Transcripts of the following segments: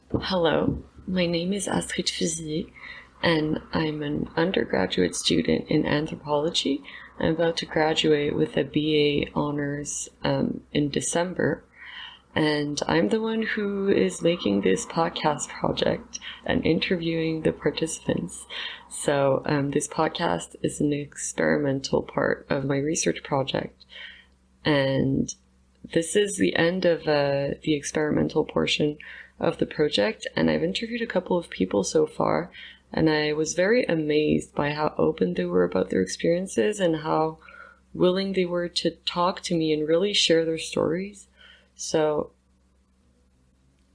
Hello, my name is Astrid Fusiller, and I'm an undergraduate student in anthropology. I'm about to graduate with a BA honors in December, and I'm the one who is making this podcast project and interviewing the participants. So this podcast is an experimental part of my research project, and this is the end of the experimental portion of the project, and I've interviewed a couple of people so far, and I was very amazed by how open they were about their experiences and how willing they were to talk to me and really share their stories. So,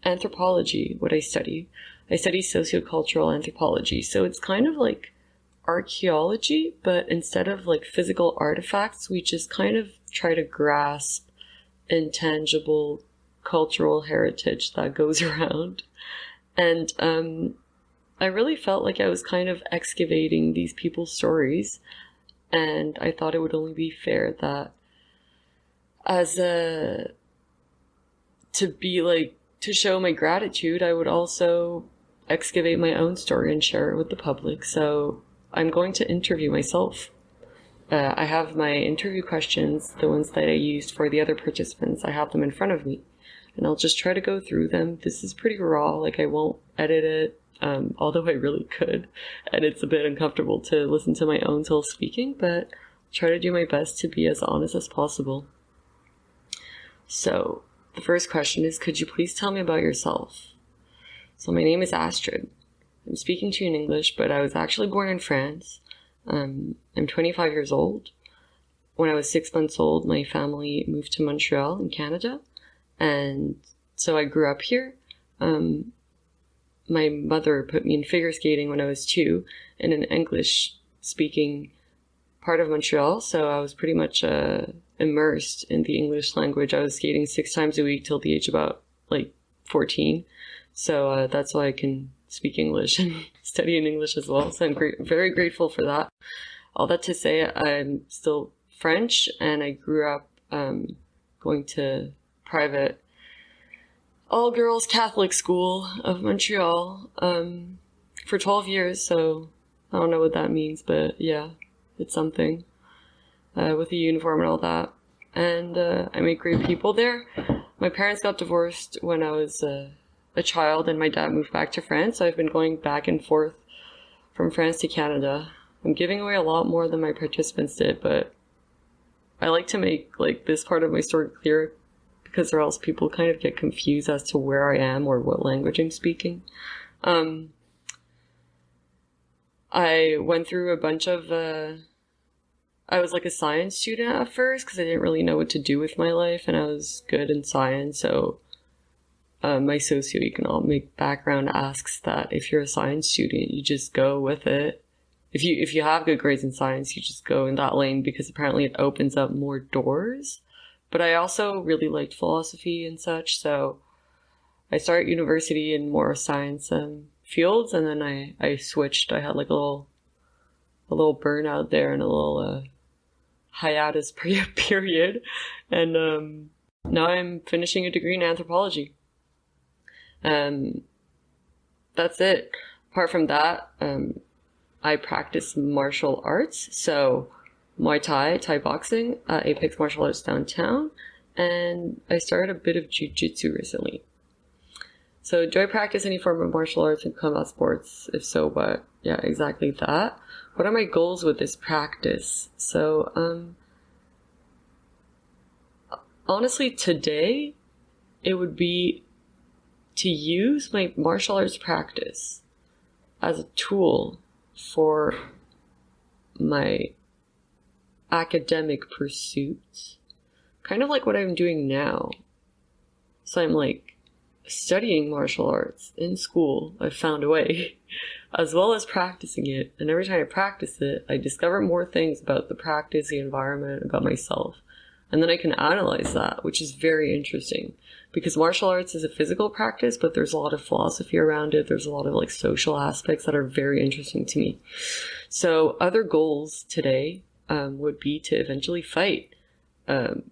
anthropology, what I study socio-cultural anthropology. So it's kind of like archaeology, but instead of like physical artifacts, we just kind of try to grasp intangible cultural heritage that goes around. And I really felt like I was kind of excavating these people's stories, and I thought it would only be fair that to show my gratitude, I would also excavate my own story and share it with the public. So I'm going to interview myself. I have my interview questions, the ones that I used for the other participants. I have them in front of me, and I'll just try to go through them. This is pretty raw, like I won't edit it, although I really could, and it's a bit uncomfortable to listen to my own self speaking, but I'll try to do my best to be as honest as possible. So, the first question is, could you please tell me about yourself? So my name is Astrid. I'm speaking to you in English, but I was actually born in France. I'm 25 years old. When I was 6 months old, my family moved to Montreal in Canada, and so I grew up here. My mother put me in figure skating when I was 2 in an English-speaking part of Montreal, so I was pretty much immersed in the English language. I was skating 6 times a week till the age of about 14, so that's why I can speak English and study in English as well, so I'm very grateful for that. All that to say, I'm still French, and I grew up going to private all-girls Catholic school of Montreal for 12 years, so I don't know what that means, but yeah, it's something, with a uniform and all that. And I met great people there. My parents got divorced when I was a child, and my dad moved back to France, so I've been going back and forth from France to Canada. I'm giving away a lot more than my participants did, but I like to make this part of my story clear, because or else people kind of get confused as to where I am or what language I'm speaking. I went through a bunch of I was like a science student at first because I didn't really know what to do with my life, and I was good in science, so my socioeconomic background asks that if you're a science student, you just go with it. If you have good grades in science, you just go in that lane, because apparently it opens up more doors. But I also really liked philosophy and such, so I started university in more science fields, and then I switched. I had a little burnout there and a little hiatus period, and now I'm finishing a degree in anthropology. That's it. Apart from that, I practice martial arts, so Muay Thai, Thai boxing, Apex Martial Arts downtown, and I started a bit of Jiu-Jitsu recently. So do I practice any form of martial arts and combat sports? If so, what? Yeah, exactly that. What are my goals with this practice? So, honestly, today, it would be to use my martial arts practice as a tool for my academic pursuits, kind of like what I'm doing now. So I'm studying martial arts in school. I've found a way, as well as practicing it, and every time I practice it, I discover more things about the practice, the environment, about myself, and then I can analyze that, which is very interesting, because martial arts is a physical practice, but there's a lot of philosophy around it. There's a lot of social aspects that are very interesting to me. So other goals today would be to eventually fight, as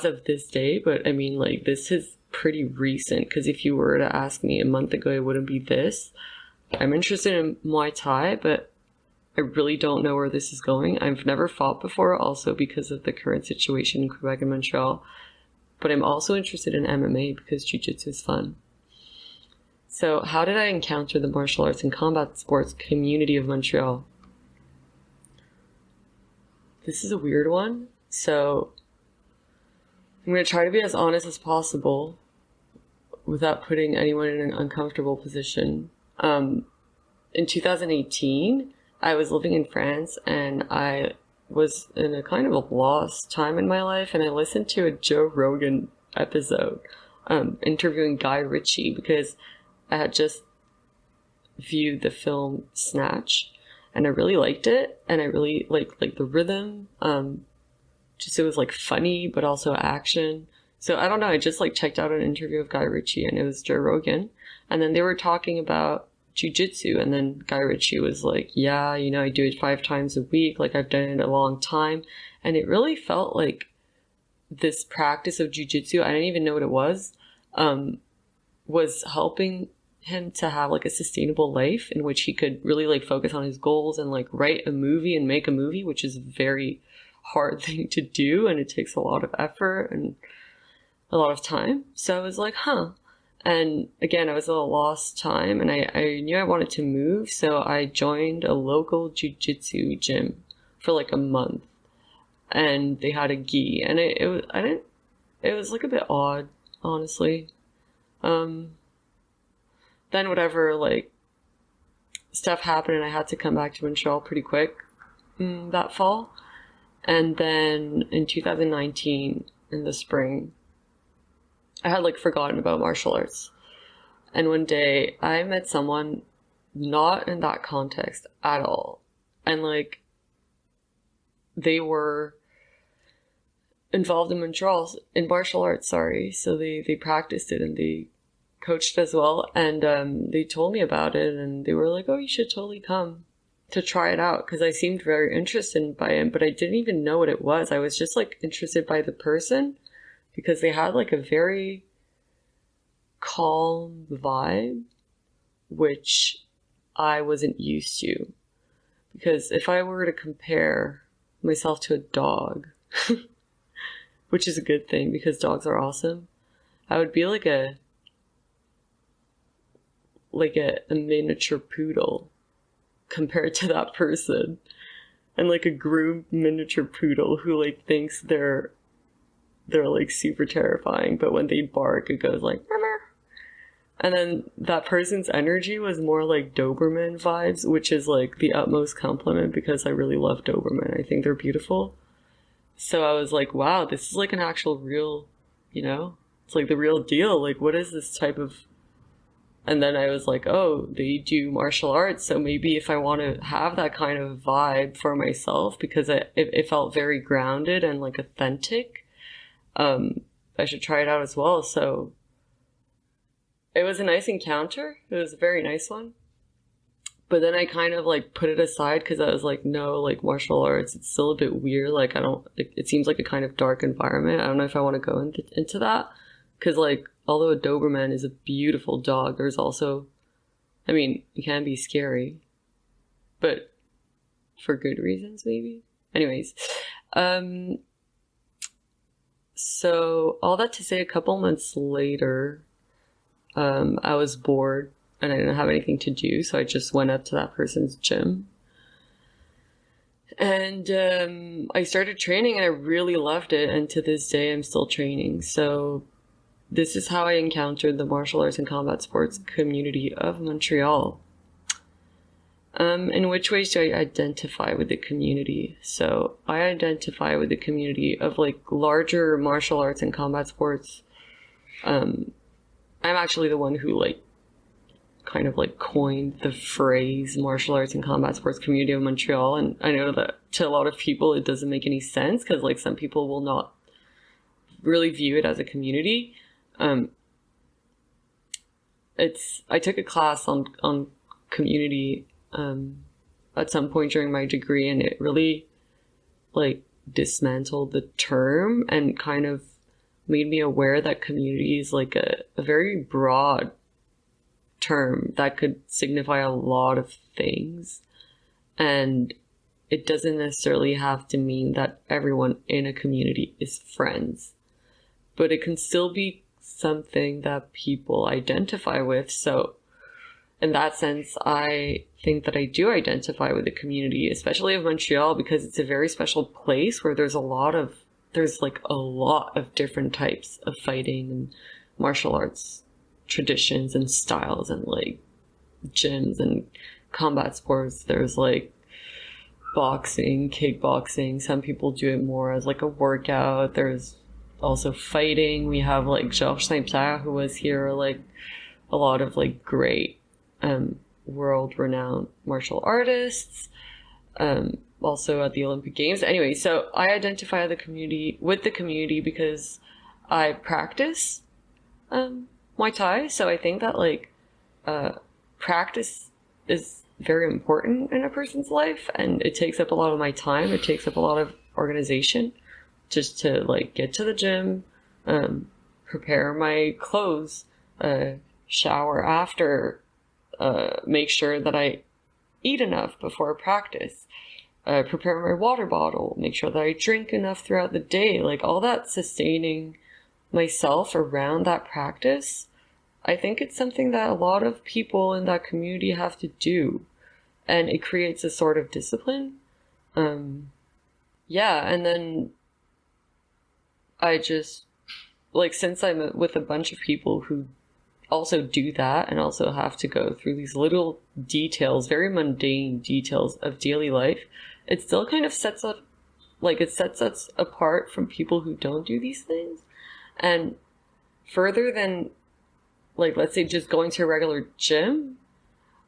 of this day, but I mean, this has pretty recent, because if you were to ask me a month ago, it wouldn't be this. I'm interested in Muay Thai, but I really don't know where this is going. I've never fought before, also because of the current situation in Quebec and Montreal. But I'm also interested in MMA because Jiu-Jitsu is fun. So how did I encounter the martial arts and combat sports community of Montreal? This is a weird one. So I'm going to try to be as honest as possible without putting anyone in an uncomfortable position. In 2018, I was living in France and I was in a kind of a lost time in my life, and I listened to a Joe Rogan episode interviewing Guy Ritchie because I had just viewed the film Snatch and I really liked it, and I really liked the rhythm. Just it was like funny but also action. So I don't know, I just like checked out an interview of Guy Ritchie and it was Joe Rogan, and then they were talking about jiu-jitsu, and then Guy Ritchie was like, yeah, you know, I do it 5 times a week, like I've done it a long time. And it really felt like this practice of jiu-jitsu, I didn't even know what it was helping him to have like a sustainable life in which he could really like focus on his goals and like write a movie and make a movie, which is a very hard thing to do, and it takes a lot of effort and a lot of time. So I was like, huh. And again, I was at a lost time, and I knew I wanted to move, so I joined a local jiu-jitsu gym for like a month, and they had a gi, and it was like a bit odd, honestly. Then whatever, like, stuff happened, and I had to come back to Montreal pretty quick that fall. And then in 2019, in the spring, I had like forgotten about martial arts. And one day I met someone not in that context at all. And like, they were involved in martial arts, sorry. So they practiced it and they coached as well. And they told me about it, and they were like, oh, you should totally come to try it out, because I seemed very interested by it, but I didn't even know what it was. I was just like interested by the person, because they had like a very calm vibe, which I wasn't used to. Because if I were to compare myself to a dog, which is a good thing because dogs are awesome, I would be like a miniature poodle compared to that person. And like a groomed miniature poodle who like thinks they're like super terrifying, but when they bark it goes like murmur. And then that person's energy was more like Doberman vibes, which is like the utmost compliment because I really love Doberman. I think they're beautiful. So I was like, wow, this is like an actual real, you know, it's like the real deal. Like, what is this type of... And then I was like, oh, they do martial arts, so maybe if I want to have that kind of vibe for myself, because it felt very grounded and like authentic, I should try it out as well. So it was a nice encounter. It was a very nice one. But then I kind of like put it aside because I was like, no, like martial arts, it's still a bit weird. Like it seems like a kind of dark environment. I don't know if I want to go into that, because like, although a Doberman is a beautiful dog, there's also, I mean, it can be scary, but for good reasons, maybe. Anyways, so all that to say, a couple months later, I was bored and I didn't have anything to do, so I just went up to that person's gym. And I started training and I really loved it, and to this day I'm still training. So this is how I encountered the martial arts and combat sports community of Montreal. In which ways do I identify with the community? So I identify with the community of like larger martial arts and combat sports. I'm actually the one who like kind of like coined the phrase martial arts and combat sports community of Montreal. And I know that to a lot of people it doesn't make any sense, because like some people will not really view it as a community. I took a class on community at some point during my degree, and it really like dismantled the term and kind of made me aware that community is like a very broad term that could signify a lot of things. And it doesn't necessarily have to mean that everyone in a community is friends, but it can still be something that people identify with. So in that sense, I think that I do identify with the community, especially of Montreal, because it's a very special place where there's like a lot of different types of fighting and martial arts traditions and styles, and like gyms and combat sports. There's like boxing, kickboxing. Some people do it more as like a workout. There's also fighting. We have like Georges Saint-Pierre, who was here, like a lot of like great world-renowned martial artists, also at the Olympic Games. Anyway, so I identify with the community because I practice Muay Thai. So I think that like practice is very important in a person's life, and it takes up a lot of my time. It takes up a lot of organization just to like get to the gym, prepare my clothes, shower after, make sure that I eat enough before practice, prepare my water bottle, make sure that I drink enough throughout the day, like all that sustaining myself around that practice. I think it's something that a lot of people in that community have to do, and it creates a sort of discipline. Yeah, and then I just, like, since I'm with a bunch of people who also do that and also have to go through these little details, very mundane details of daily life, it still kind of sets us apart from people who don't do these things. And further than, like, let's say just going to a regular gym,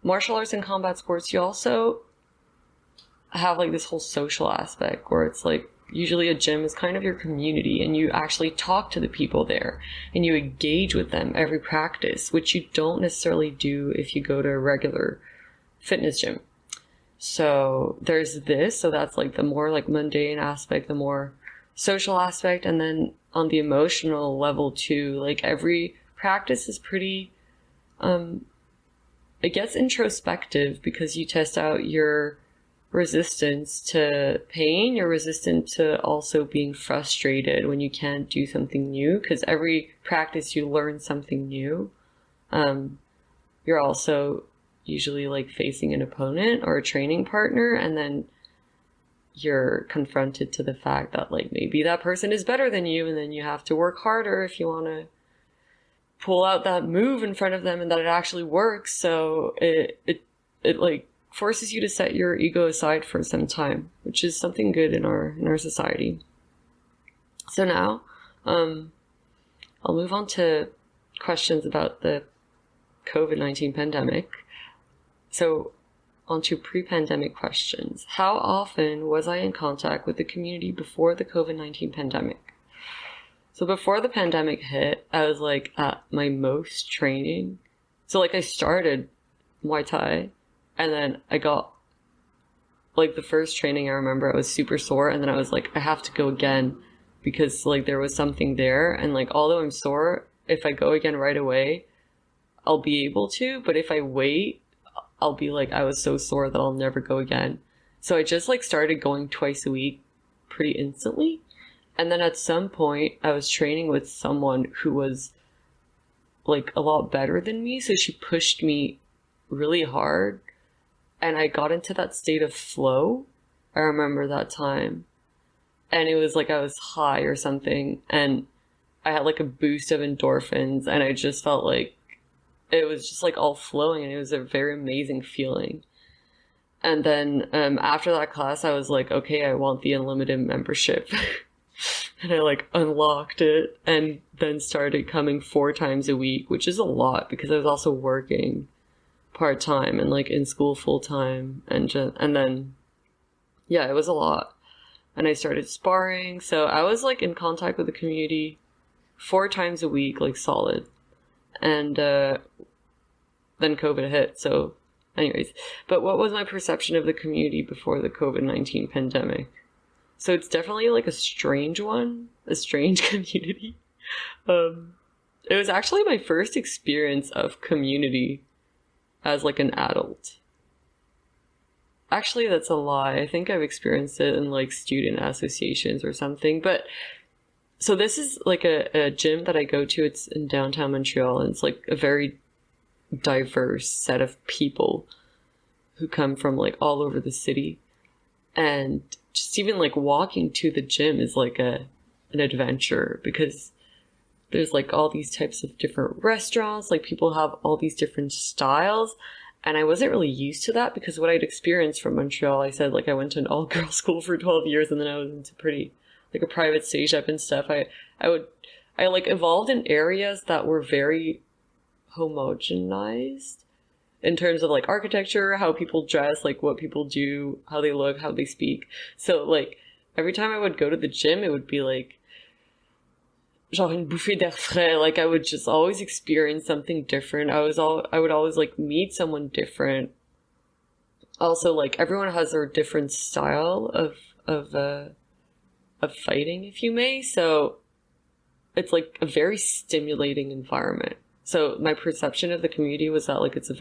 martial arts and combat sports, you also have like this whole social aspect where it's like, usually a gym is kind of your community, and you actually talk to the people there and you engage with them every practice, which you don't necessarily do if you go to a regular fitness gym. So there's this, so that's like the more like mundane aspect, the more social aspect. And then on the emotional level too, like every practice is pretty, it gets introspective because you test out your resistance to pain, you're resistant to also being frustrated when you can't do something new, because every practice you learn something new. You're also usually like facing an opponent or a training partner, and then you're confronted to the fact that like maybe that person is better than you, and then you have to work harder if you want to pull out that move in front of them and that it actually works. So it like forces you to set your ego aside for some time, which is something good in our society. So now, I'll move on to questions about the COVID-19 pandemic. So onto pre-pandemic questions. How often was I in contact with the community before the COVID-19 pandemic? So before the pandemic hit, I was like at my most training. So like I started Muay Thai, and then I got, like, the first training I remember I was super sore, and then I was like, I have to go again because like there was something there, and like although I'm sore, if I go again right away, I'll be able to, but if I wait, I'll be like, I was so sore that I'll never go again. So I just like started going twice a week pretty instantly. And then at some point I was training with someone who was like a lot better than me, so she pushed me really hard, and I got into that state of flow. I remember that time, and it was like I was high or something, and I had like a boost of endorphins, and I just felt like it was just like all flowing, and it was a very amazing feeling. And then after that class, I was like, okay, I want the unlimited membership. And I like unlocked it, and then started coming 4 times a week, which is a lot because I was also working part-time and like in school full-time, and then yeah, it was a lot. And I started sparring, so I was like in contact with the community 4 times a week, like solid. And then COVID hit. So anyways, but what was my perception of the community before the COVID-19 pandemic? So it's definitely like a strange one, a strange community. It was actually my first experience of community as like an adult. Actually, that's a lie. I think I've experienced it in like student associations or something. But so this is like a gym that I go to. It's in downtown Montreal, and it's like a very diverse set of people who come from like all over the city. And just even like walking to the gym is like an adventure, because there's like all these types of different restaurants, like people have all these different styles. And I wasn't really used to that, because what I'd experienced from Montreal, I said, like, I went to an all-girls school for 12 years, and then I was into pretty, like, a private stage up and stuff. I like evolved in areas that were very homogenized in terms of like architecture, how people dress, like what people do, how they look, how they speak. So like every time I would go to the gym, it would be like genre une bouffée d'air frais. Like I would just always experience something different. I would always like meet someone different. Also, like everyone has their different style of fighting, if you may. So it's like a very stimulating environment. So my perception of the community was that like it's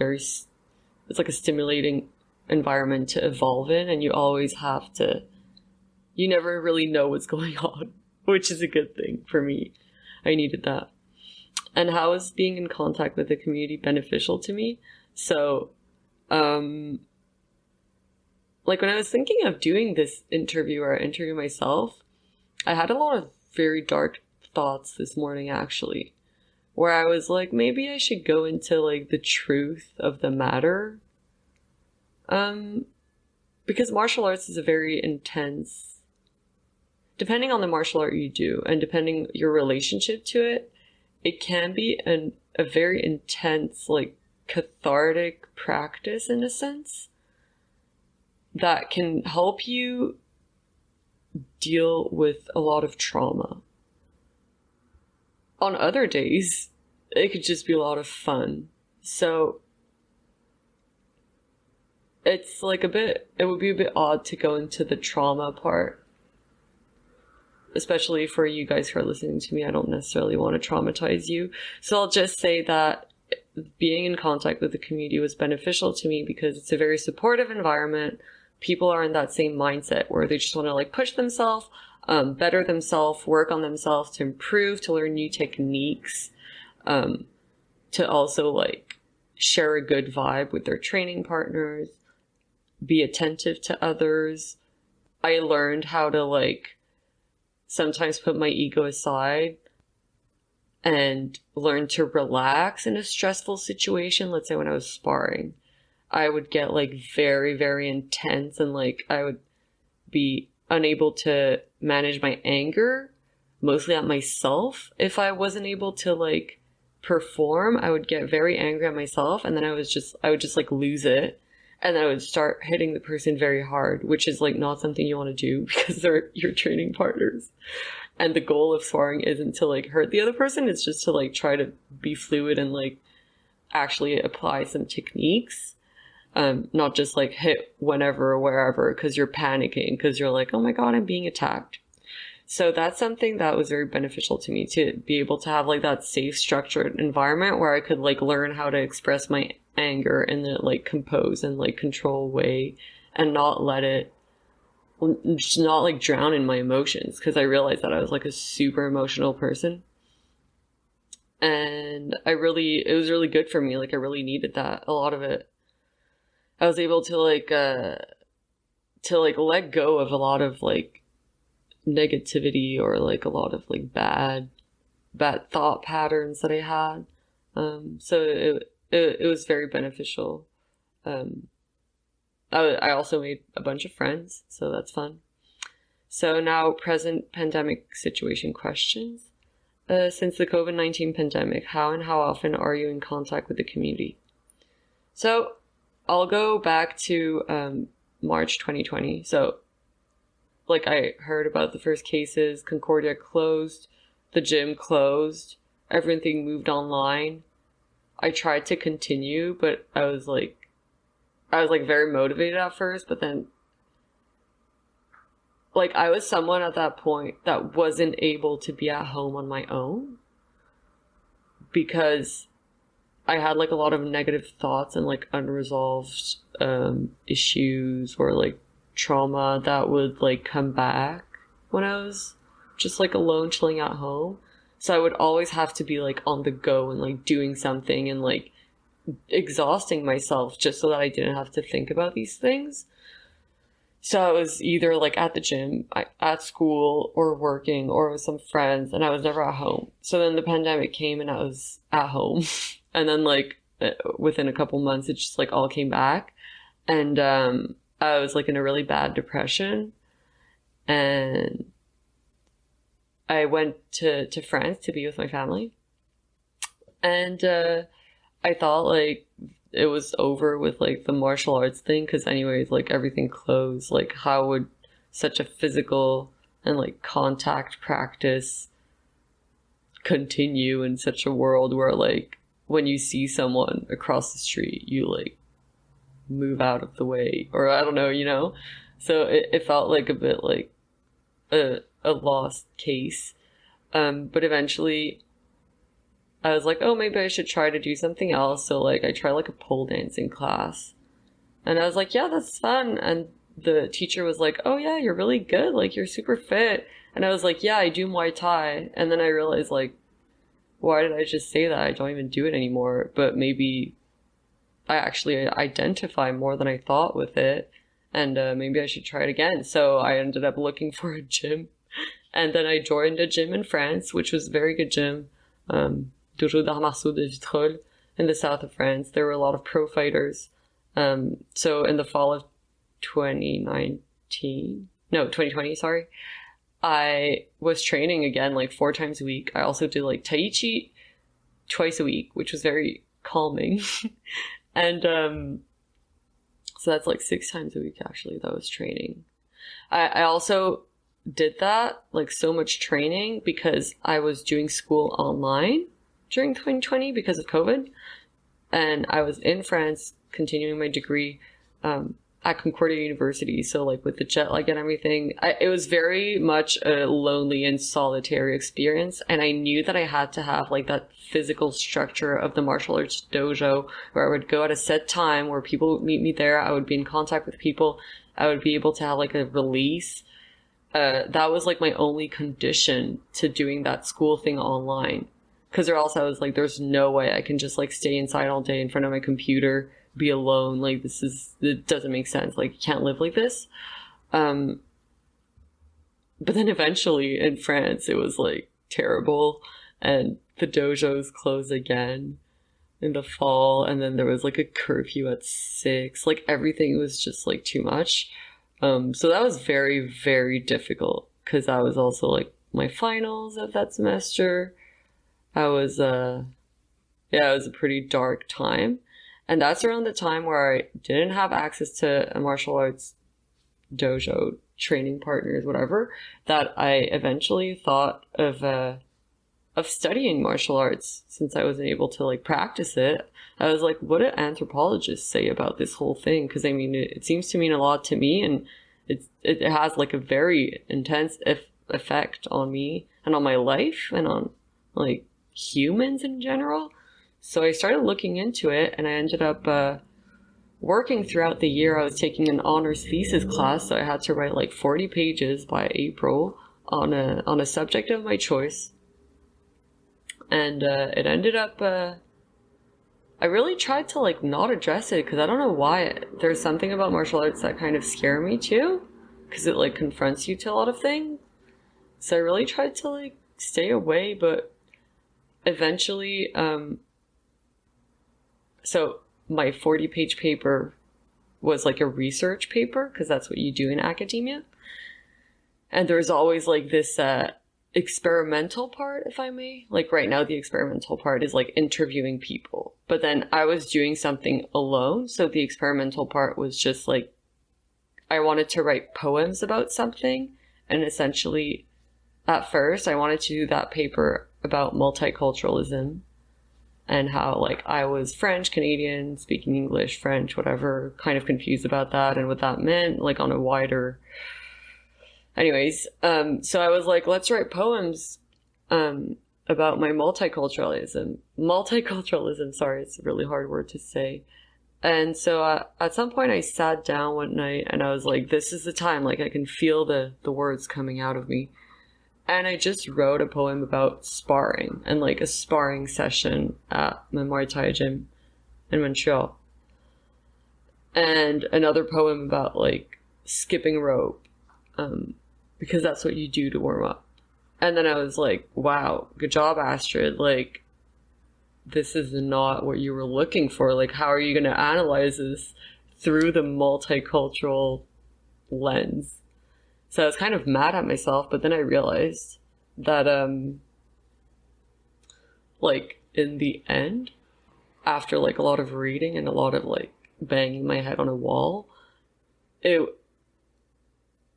like a stimulating environment to evolve in, and you always have to, you never really know what's going on, which is a good thing for me. I needed that. And how is being in contact with the community beneficial to me? So, like when I was thinking of doing this interview or interview myself, I had a lot of very dark thoughts this morning, actually, where I was like, maybe I should go into like the truth of the matter. Because martial arts is a very intense, depending on the martial art you do and depending your relationship to it, it can be a very intense, like cathartic practice in a sense that can help you deal with a lot of trauma. On other days, it could just be a lot of fun. So it's like it would be a bit odd to go into the trauma part. Especially for you guys who are listening to me, I don't necessarily want to traumatize you. So I'll just say that being in contact with the community was beneficial to me because it's a very supportive environment. People are in that same mindset where they just want to like push themselves, better themselves, work on themselves to improve, to learn new techniques, to also like share a good vibe with their training partners, be attentive to others. I learned how to like sometimes put my ego aside and learn to relax in a stressful situation. Let's say when I was sparring, I would get like very, very intense, and like I would be unable to manage my anger, mostly at myself. If I wasn't able to like perform, I would get very angry at myself, and then I would just like lose it. And then I would start hitting the person very hard, which is like not something you want to do because they're your training partners. And the goal of sparring isn't to like hurt the other person. It's just to like try to be fluid and like actually apply some techniques. Not just like hit whenever or wherever because you're panicking, because you're like, oh my God, I'm being attacked. So that's something that was very beneficial to me, to be able to have like that safe, structured environment where I could like learn how to express my anger in a like compose and like control way, and not let it, just not like drown in my emotions, because I realized that I was like a super emotional person, and it was really good for me. Like I really needed that. A lot of it, I was able to like let go of a lot of like negativity or like a lot of like bad thought patterns that I had. So it was very beneficial. I also made a bunch of friends, so that's fun. So now, present pandemic situation questions. Since the COVID-19 pandemic, how and how often are you in contact with the community? So I'll go back to March 2020. So like I heard about the first cases, Concordia closed, the gym closed, everything moved online. I tried to continue, but I was like very motivated at first, but then like I was someone at that point that wasn't able to be at home on my own because I had like a lot of negative thoughts and like unresolved issues or like trauma that would like come back when I was just like alone chilling at home. So I would always have to be like on the go and like doing something and like exhausting myself just so that I didn't have to think about these things. So I was either like at the gym, at school, or working, or with some friends, and I was never at home. So then the pandemic came and I was at home. And then like within a couple months, it just like all came back. And I was like in a really bad depression. And I went to France to be with my family. And I thought like it was over with like the martial arts thing, because anyways like everything closed. Like how would such a physical and like contact practice continue in such a world where like when you see someone across the street you like move out of the way, or I don't know, you know? So it felt like a bit like a lost case. But eventually I was like, oh, maybe I should try to do something else. So like I tried like a pole dancing class, and I was like, yeah, that's fun. And the teacher was like, oh yeah, you're really good, like you're super fit. And I was like, yeah, I do Muay Thai. And then I realized like, why did I just say that? I don't even do it anymore. But maybe I actually identify more than I thought with it, and maybe I should try it again. So I ended up looking for a gym, and then I joined a gym in France, which was a very good gym. Votre, in the south of France. There were a lot of pro fighters. So in the fall of 2020, sorry, I was training again like 4 times a week. I also did like Tai Chi twice a week, which was very calming. And so that's like 6 times a week actually that was training. I also did that, like so much training, because I was doing school online during 2020 because of COVID. And I was in France continuing my degree at Concordia University. So like with the jet lag and everything, it was very much a lonely and solitary experience. And I knew that I had to have like that physical structure of the martial arts dojo, where I would go at a set time, where people would meet me there. I would be in contact with people. I would be able to have like a release. That was like my only condition to doing that school thing online. Because or else I was like, there's no way I can just like stay inside all day in front of my computer, be alone. Like it doesn't make sense. Like you can't live like this. But then eventually in France, it was like terrible. And the dojos closed again in the fall. And then there was like a curfew at 6. Like everything was just like too much. So that was very, very difficult, because that was also like my finals of that semester. It was a pretty dark time. And that's around the time where I didn't have access to a martial arts dojo, training partners, whatever, that I eventually thought of studying martial arts, since I wasn't able to like practice it. I was like, what do anthropologists say about this whole thing? Because I mean, it seems to mean a lot to me, and it has like a very intense effect on me and on my life and on like humans in general. So I started looking into it, and I ended up working throughout the year. I was taking an honors thesis class, so I had to write like 40 pages by April on a subject of my choice. And it ended up I really tried to like not address it, because I don't know why. There's something about martial arts that kind of scare me too, because it like confronts you to a lot of things. So I really tried to like stay away, but eventually so my 40-page paper was like a research paper, because that's what you do in academia. And there's always like this experimental part, if I may. Like right now, the experimental part is like interviewing people. But then I was doing something alone. So the experimental part was just like, I wanted to write poems about something. And essentially, at first, I wanted to do that paper about multiculturalism, and how like I was French, Canadian, speaking English, French, whatever, kind of confused about that and what that meant, like on a wider anyways, so I was like, let's write poems about my multiculturalism, sorry, it's a really hard word to say. And so at some point I sat down one night and I was like, this is the time, like I can feel the words coming out of me. And I just wrote a poem about sparring and like a sparring session at my Muay Thai gym in Montreal. And another poem about like skipping rope, because that's what you do to warm up. And then I was like, wow, good job, Astrid. Like, this is not what you were looking for. Like, how are you going to analyze this through the multicultural lens? So I was kind of mad at myself, but then I realized that, like, in the end, after like a lot of reading and a lot of like banging my head on a wall, it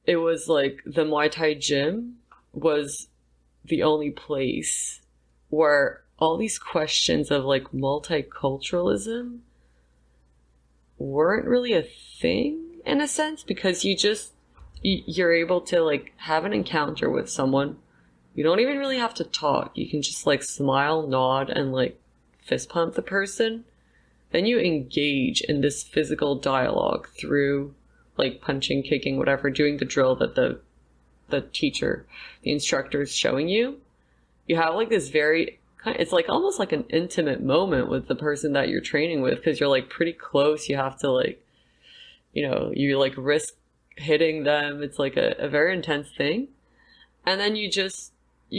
was like the Muay Thai gym was the only place where all these questions of like multiculturalism weren't really a thing in a sense, because you're able to like have an encounter with someone. You don't even really have to talk. You can just like smile, nod, and like fist pump the person. Then you engage in this physical dialogue through like punching, kicking, whatever, doing the drill that the teacher, the instructor is showing you. You have like this it's like almost like an intimate moment with the person that you're training with, because you're like pretty close. You have to like, you like risk hitting them. It's like a very intense thing. And then you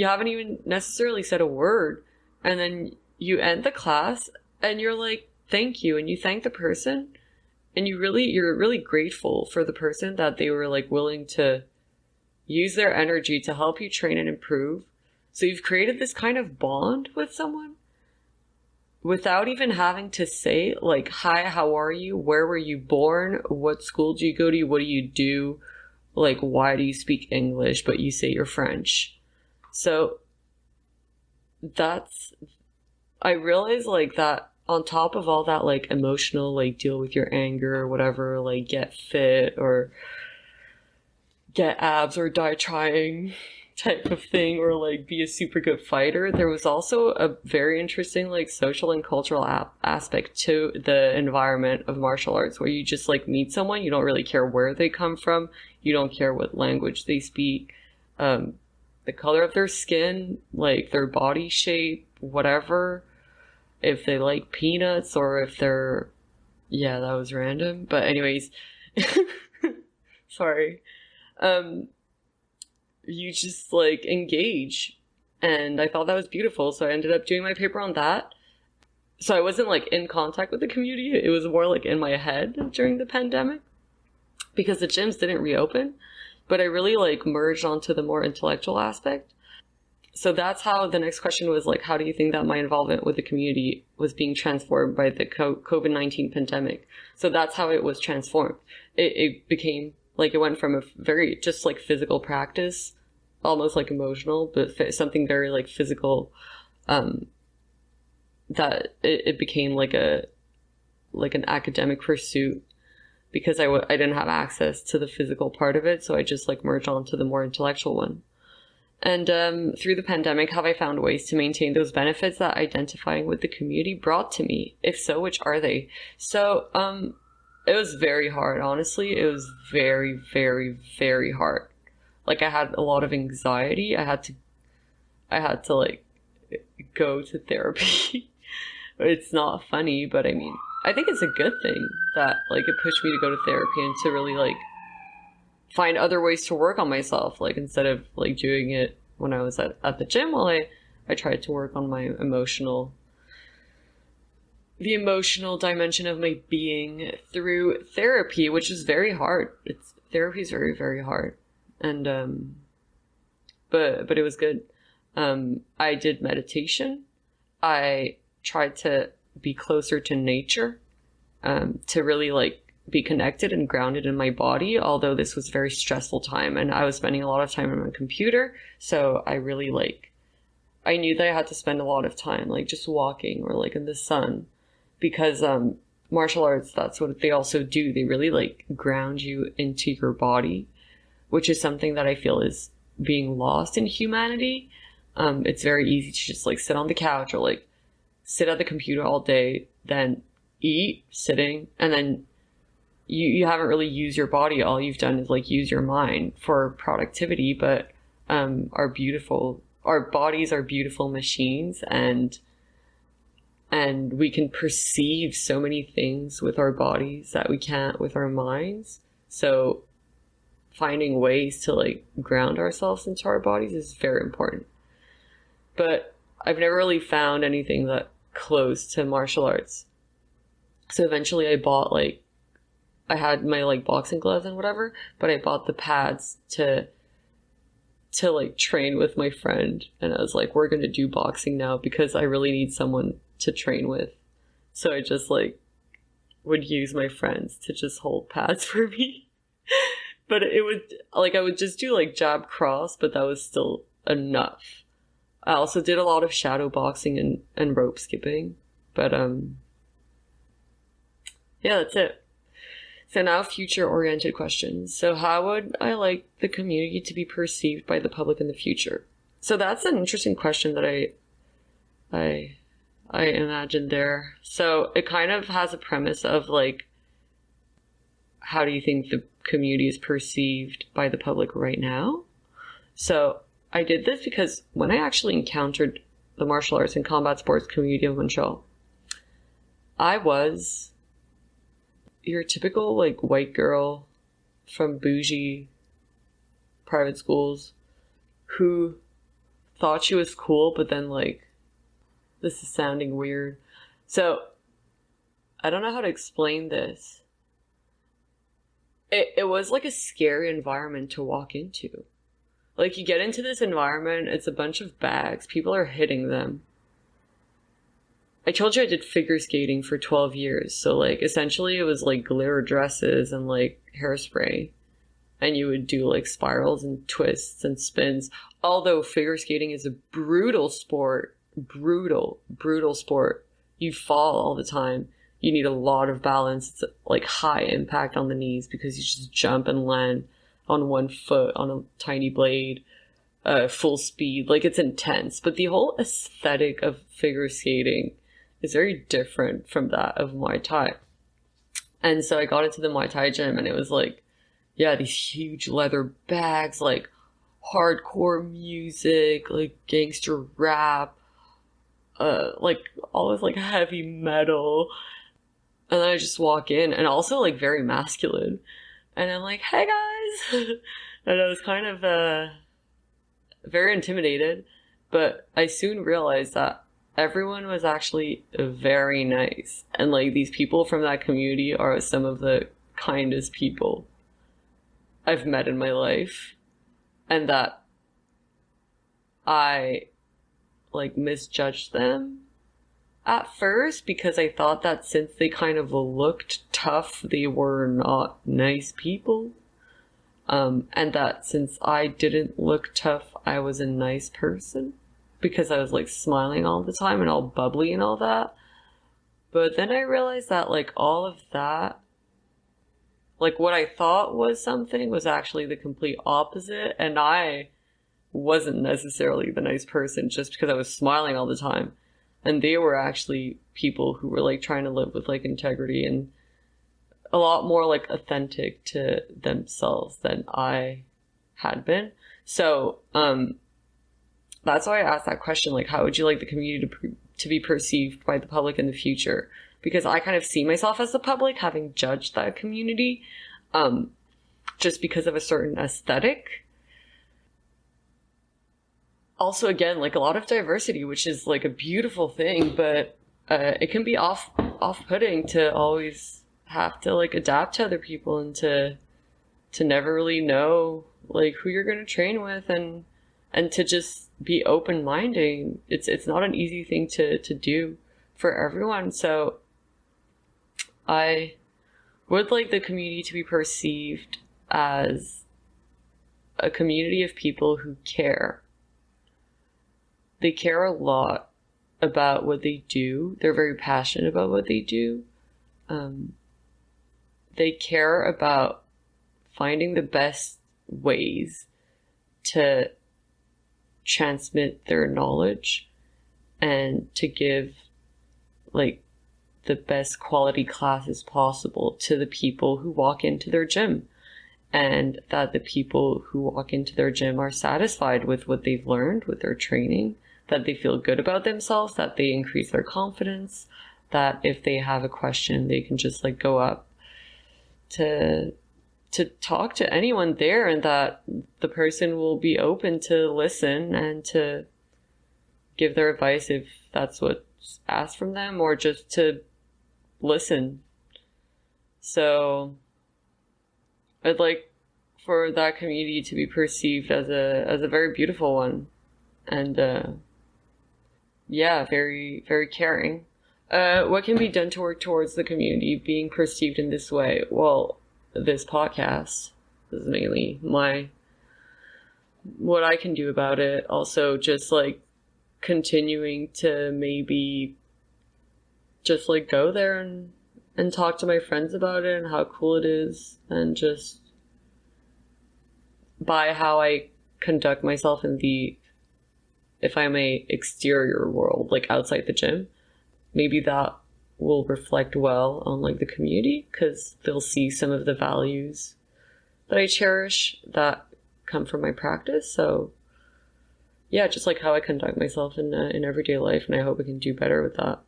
haven't even necessarily said a word. And then you end the class and you're like, thank you. And you thank the person. And you're really grateful for the person that they were like willing to use their energy to help you train and improve. So you've created this kind of bond with someone without even having to say like, hi, how are you? Where were you born? What school do you go to? What do you do? Like, why do you speak English, but you say you're French? So I realized like that on top of all that, like emotional, like deal with your anger or whatever, like get fit or get abs or die trying type of thing, or like be a super good fighter, there was also a very interesting like social and cultural aspect to the environment of martial arts, where you just like meet someone, you don't really care where they come from, you don't care what language they speak, the color of their skin, like their body shape, whatever, if they like peanuts or if they're, yeah, that was random, but anyways, sorry. You just like engage, and I thought that was beautiful, so I ended up doing my paper on that. So I wasn't like in contact with the community, it was more like in my head during the pandemic, because the gyms didn't reopen, but I really like merged onto the more intellectual aspect. So that's how the next question was like, how do you think that my involvement with the community was being transformed by the COVID-19 pandemic? So that's how it was transformed. It became like, it went from a very just like physical practice, almost like emotional, but something very like physical, that it became like an academic pursuit, because I didn't have access to the physical part of it. So I just like merged on to the more intellectual one. And through the pandemic, have I found ways to maintain those benefits that identifying with the community brought to me? If so, which are they? So it was very hard, honestly. It was very, very, very hard. Like, I had a lot of anxiety. I had to like go to therapy. It's not funny, but I mean, I think it's a good thing that like it pushed me to go to therapy and to really like find other ways to work on myself, like instead of like doing it when I was at the gym. While I tried to work on my the emotional dimension of my being through therapy, which is very hard. Therapy is very, very hard. And but it was good. I did meditation. I tried to be closer to nature, to really like be connected and grounded in my body, although this was a very stressful time and I was spending a lot of time on my computer. So I really I knew that I had to spend a lot of time like just walking or like in the sun, because martial arts, that's what they also do. They really like ground you into your body, which is something that I feel is being lost in humanity. It's very easy to just like sit on the couch or like sit at the computer all day, then eat sitting, and then you haven't really used your body. All you've done is like use your mind for productivity. But our bodies are beautiful machines, and we can perceive so many things with our bodies that we can't with our minds. So finding ways to like ground ourselves into our bodies is very important. But I've never really found anything that close to martial arts. So eventually I had my like boxing gloves and whatever, but I bought the pads to like train with my friend, and I was like, we're gonna do boxing now because I really need someone to train with. So I just like would use my friends to just hold pads for me. But it would like, I would just do like jab cross, but that was still enough. I also did a lot of shadow boxing and rope skipping, but yeah, that's it. So now future-oriented questions. So how would I like the community to be perceived by the public in the future? So that's an interesting question that I imagined there. So it kind of has a premise of like, how do you think the community is perceived by the public right now? So I did this because when I actually encountered the martial arts and combat sports community of Montreal, I was your typical like white girl from bougie private schools who thought she was cool, but then like, this is sounding weird. So I don't know how to explain this. It was like a scary environment to walk into. Like, you get into this environment, it's a bunch of bags, people are hitting them. I told you I did figure skating for 12 years, so like essentially it was like glitter dresses and like hairspray, and you would do like spirals and twists and spins. Although figure skating is a brutal sport, brutal sport. You fall all the time. You need a lot of balance. It's like high impact on the knees because you just jump and land on one foot on a tiny blade, full speed. Like, it's intense. But the whole aesthetic of figure skating is very different from that of Muay Thai. And so I got into the Muay Thai gym, and it was like, yeah, these huge leather bags, like hardcore music, like gangster rap, like always like heavy metal. And then I just walk in, and also like very masculine. And I'm like, hey guys. And I was kind of very intimidated, but I soon realized that everyone was actually very nice. And like, these people from that community are some of the kindest people I've met in my life. And that I like misjudged them at first because I thought that since they kind of looked tough, they were not nice people. And that since I didn't look tough, I was a nice person because I was like smiling all the time and all bubbly and all that. But then I realized that like all of that, like what I thought was something was actually the complete opposite. And I wasn't necessarily the nice person just because I was smiling all the time. And they were actually people who were like trying to live with like integrity and a lot more like authentic to themselves than I had been. So that's why I asked that question, like, how would you like the community to be perceived by the public in the future? Because I kind of see myself as the public, having judged that community just because of a certain aesthetic. Also, again, like a lot of diversity, which is like a beautiful thing, but it can be off-putting to always have to like adapt to other people and to never really know like who you're going to train with and to just be open-minded. It's not an easy thing to do for everyone. So I would like the community to be perceived as a community of people who care. They care a lot about what they do. They're very passionate about what they do. They care about finding the best ways to transmit their knowledge and to give like the best quality classes possible to the people who walk into their gym, and that the people who walk into their gym are satisfied with what they've learned with their training, that they feel good about themselves, that they increase their confidence, that if they have a question, they can just like go up to talk to anyone there, and that the person will be open to listen and to give their advice if that's what's asked from them, or just to listen. So I'd like for that community to be perceived as a very beautiful one, and very, very caring. What can be done to work towards the community being perceived in this way? Well, this podcast is mainly what I can do about it. Also, just like continuing to maybe just like go there and talk to my friends about it and how cool it is, and just by how I conduct myself in the, if I may, exterior world, like outside the gym, maybe that will reflect well on like the community, because they'll see some of the values that I cherish that come from my practice. So yeah, just like how I conduct myself in everyday life, and I hope I can do better with that.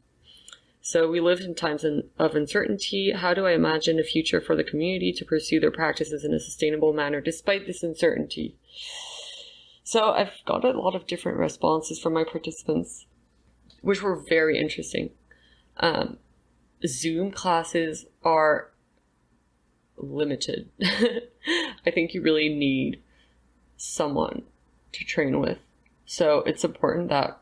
So we live in times of uncertainty. How do I imagine a future for the community to pursue their practices in a sustainable manner despite this uncertainty? So I've got a lot of different responses from my participants, which were very interesting. Zoom classes are limited. I think you really need someone to train with. So it's important that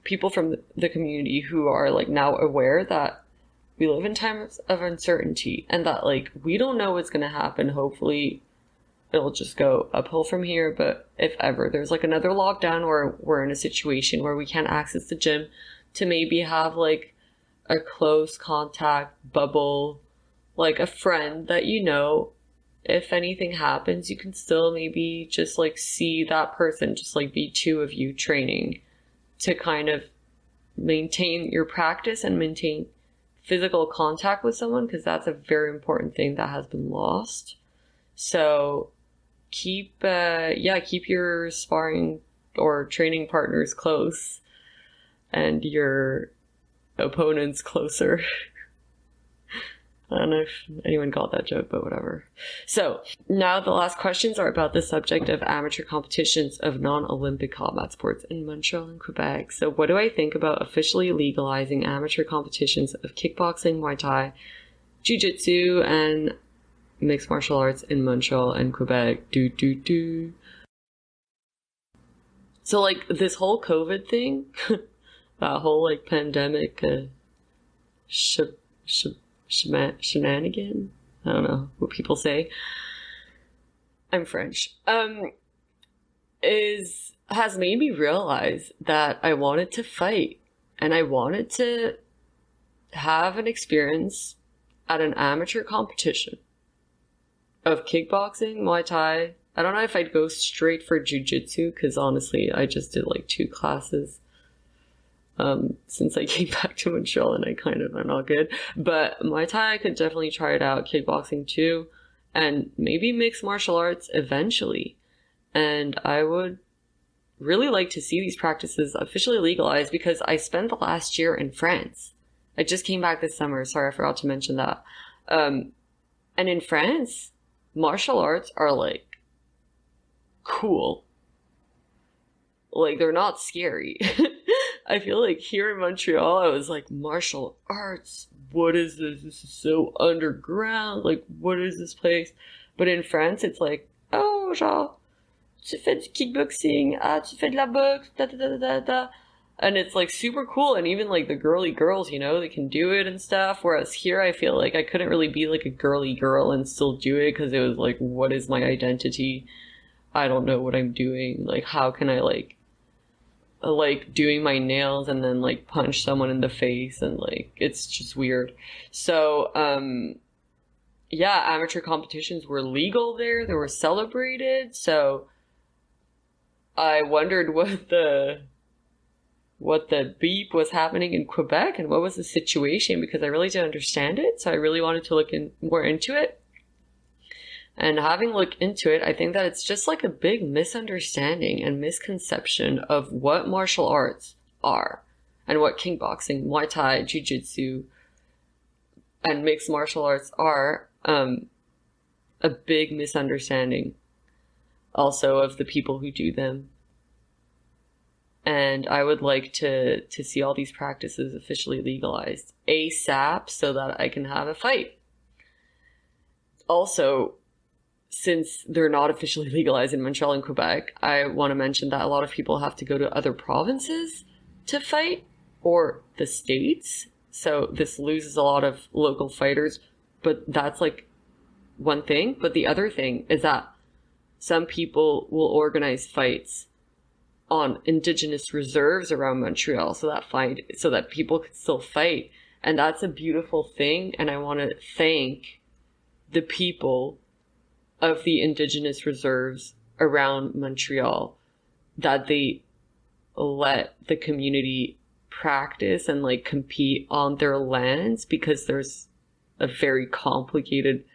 people from the community who are like now aware that we live in times of uncertainty, and that like we don't know what's going to happen. Hopefully it'll just go uphill from here, but if ever there's like another lockdown, or we're in a situation where we can't access the gym, to maybe have like a close contact bubble, like a friend that you know, if anything happens, you can still maybe just like see that person, just like be two of you training to kind of maintain your practice and maintain physical contact with someone, because that's a very important thing that has been lost. So keep your sparring or training partners close and your opponents closer. I don't know if anyone got that joke, but whatever. So now the last questions are about the subject of amateur competitions of non-Olympic combat sports in Montreal and Quebec. So what do I think about officially legalizing amateur competitions of kickboxing, Muay Thai, Jiu-Jitsu, and mixed martial arts in Montreal and Quebec? So like this whole COVID thing, that whole like pandemic shenanigan, I don't know what people say, I'm French, has made me realize that I wanted to fight, and I wanted to have an experience at an amateur competition of kickboxing, Muay Thai. I don't know if I'd go straight for Jiu-Jitsu, because honestly I just did like 2 classes since I came back to Montreal, and I kind of am not good. But Muay Thai, I could definitely try it out. Kickboxing too, and maybe mixed martial arts eventually. And I would really like to see these practices officially legalized, because I spent the last year in France. I just came back this summer. Sorry, I forgot to mention that. And in France, martial arts are like cool. Like, they're not scary. I feel like here in Montreal, I was like, martial arts, what is this? This is so underground. Like, what is this place? But in France, it's like, oh, genre, tu fais du kickboxing, tu fais de la boxe, da da da da da. And it's like super cool. And even like the girly girls, you know, they can do it and stuff. Whereas here, I feel like I couldn't really be like a girly girl and still do it, because it was like, what is my identity? I don't know what I'm doing. Like, how can I like doing my nails and then like punch someone in the face, and like it's just weird. So yeah, amateur competitions were legal there. They were celebrated. So I wondered what the beep was happening in Quebec and what was the situation, because I really didn't understand it. So I really wanted to look more into it. And having looked into it, I think that it's just like a big misunderstanding and misconception of what martial arts are and what kickboxing, Muay Thai, Jiu-Jitsu, and mixed martial arts are. A big misunderstanding also of the people who do them. And I would like to see all these practices officially legalized ASAP so that I can have a fight. Also, since they're not officially legalized in Montreal and Quebec, I want to mention that a lot of people have to go to other provinces to fight, or the states. So this loses a lot of local fighters, but that's like one thing. But the other thing is that some people will organize fights on Indigenous reserves around Montreal so that people could still fight. And that's a beautiful thing. And I want to thank the people of the Indigenous reserves around Montreal that they let the community practice and like compete on their lands, because there's a very complicated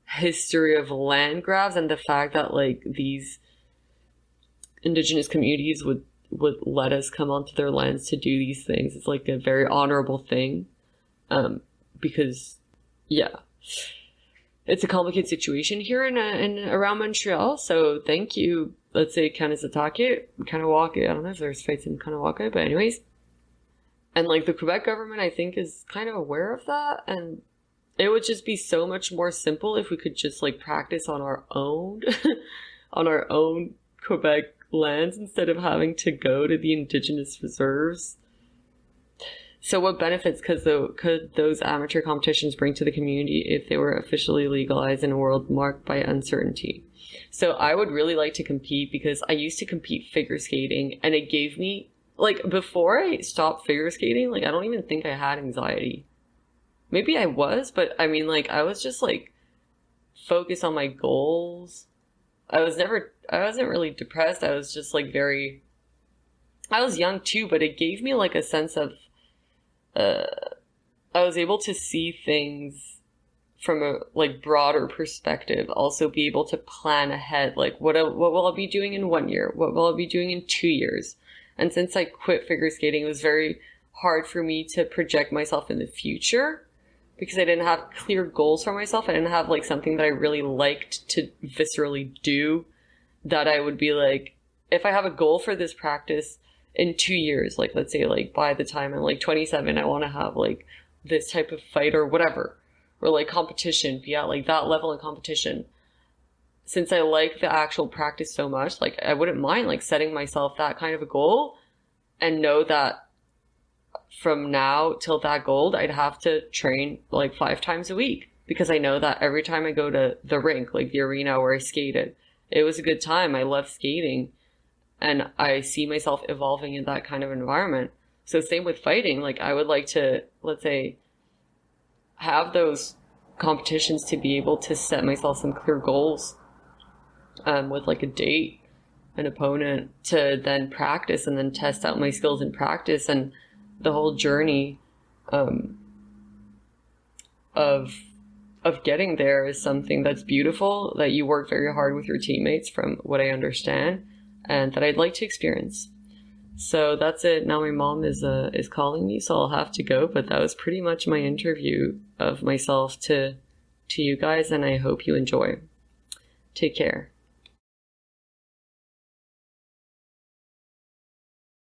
history of land grabs, and the fact that like these Indigenous communities would let us come onto their lands to do these things. It's like a very honorable thing, because yeah, it's a complicated situation here in around Montreal. So thank you, let's say Kanizatake, Kanawake. I don't know if there's fights in Kanawake, but anyways. And like the Quebec government, I think, is kind of aware of that, and it would just be so much more simple if we could just like practice on our own, on our own Quebec lands, instead of having to go to the Indigenous reserves. So what benefits could those amateur competitions bring to the community if they were officially legalized in a world marked by uncertainty? So I would really like to compete, because I used to compete figure skating, and it gave me, like, before I stopped figure skating, like, I don't even think I had anxiety. Maybe I was, but I mean, like, I was just like focused on my goals. I wasn't really depressed. I was just like I was young too, but it gave me like a sense of, I was able to see things from a like broader perspective, also be able to plan ahead. Like what will I be doing in 1 year? What will I be doing in 2 years? And since I quit figure skating, it was very hard for me to project myself in the future, because I didn't have clear goals for myself. I didn't have like something that I really liked to viscerally do, that I would be like, if I have a goal for this practice in 2 years, like let's say like by the time I'm like 27, I want to have like this type of fight or whatever, or like competition, be at like that level in competition. Since I like the actual practice so much, like I wouldn't mind like setting myself that kind of a goal, and know that from now till that goal, I'd have to train like 5 times a week, because I know that every time I go to the rink, like the arena where I skated, it was a good time. I love skating, and I see myself evolving in that kind of environment. So same with fighting. Like I would like to, let's say, have those competitions to be able to set myself some clear goals, with like a date, an opponent, to then practice and then test out my skills in practice. And the whole journey of getting there is something that's beautiful, that you work very hard with your teammates, from what I understand, and that I'd like to experience. So that's it. Now my mom is calling me, so I'll have to go. But that was pretty much my interview of myself to you guys, and I hope you enjoy. Take care.